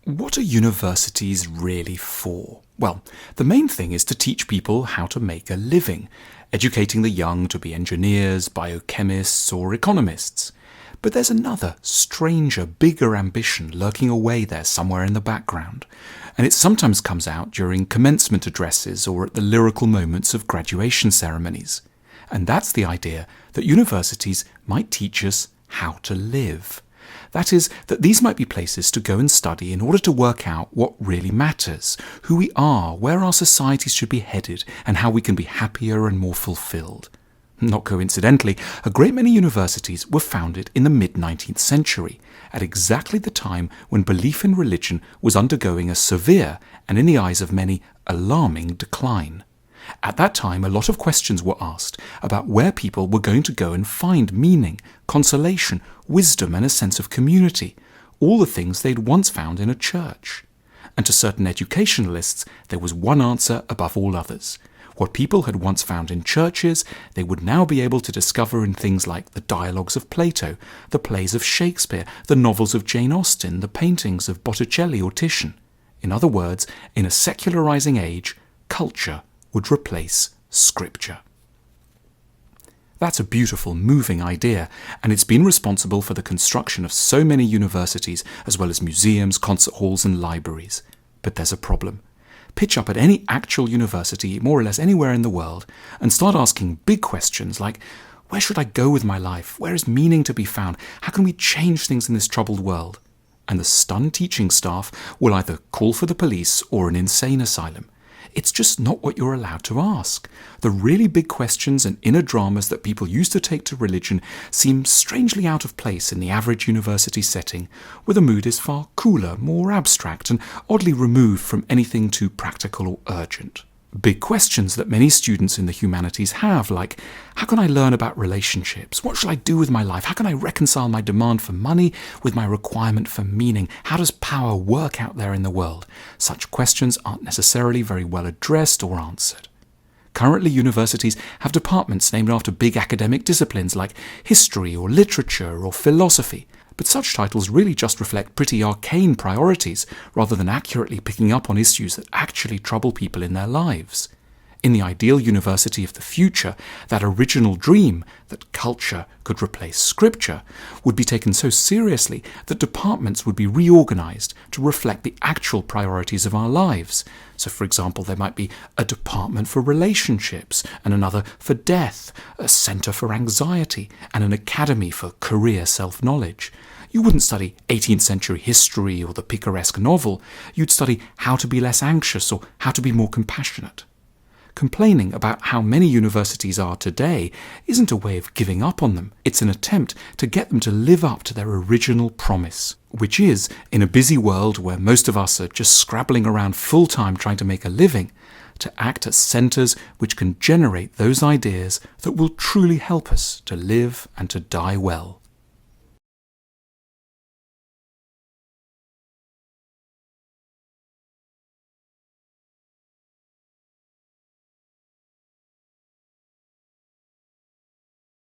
What are universities really for? Well, the main thing is to teach people how to make a living, educating the young to be engineers, biochemists, or economists. But there's another, stranger, bigger ambition lurking away there somewhere in the background, and it sometimes comes out during commencement addresses or at the lyrical moments of graduation ceremonies. And that's the idea that universities might teach us how to live. That is, that these might be places to go and study in order to work out what really matters, who we are, where our societies should be headed, and how we can be happier and more fulfilled. Not coincidentally, a great many universities were founded in the mid-19th century, at exactly the time when belief in religion was undergoing a severe, and in the eyes of many, alarming decline. At that time, a lot of questions were asked about where people were going to go and find meaning, consolation, wisdom, and a sense of community, all the things they'd once found in a church. And to certain educationalists, there was one answer above all others. What people had once found in churches, they would now be able to discover in things like the dialogues of Plato, the plays of Shakespeare, the novels of Jane Austen, the paintings of Botticelli or Titian. In other words, in a secularizing age, culture would replace scripture. That's a beautiful, moving idea, and it's been responsible for the construction of so many universities, as well as museums, concert halls, and libraries. But there's a problem. Pitch up at any actual university, more or less anywhere in the world, and start asking big questions like, where should I go with my life? Where is meaning to be found? How can we change things in this troubled world? And the stunned teaching staff will either call for the police or an insane asylum. It's just not what you're allowed to ask. The really big questions and inner dramas that people used to take to religion seem strangely out of place in the average university setting, where the mood is far cooler, more abstract, and oddly removed from anything too practical or urgent. Big questions that many students in the humanities have, like, how can I learn about relationships? What shall I do with my life? How can I reconcile my demand for money with my requirement for meaning? How does power work out there in the world? Such questions aren't necessarily very well addressed or answered. Currently, universities have departments named after big academic disciplines like history or literature or philosophy. But such titles really just reflect pretty arcane priorities rather than accurately picking up on issues that actually trouble people in their lives. In the ideal university of the future, that original dream that culture could replace scripture would be taken so seriously that departments would be reorganized to reflect the actual priorities of our lives. So, for example, there might be a department for relationships and another for death, a center for anxiety, and an academy for career self-knowledge. You wouldn't study 18th century history or the picaresque novel. You'd study how to be less anxious or how to be more compassionate. Complaining about how many universities are today isn't a way of giving up on them. It's an attempt to get them to live up to their original promise, which is, in a busy world where most of us are just scrabbling around full-time trying to make a living, to act as centres which can generate those ideas that will truly help us to live and to die well.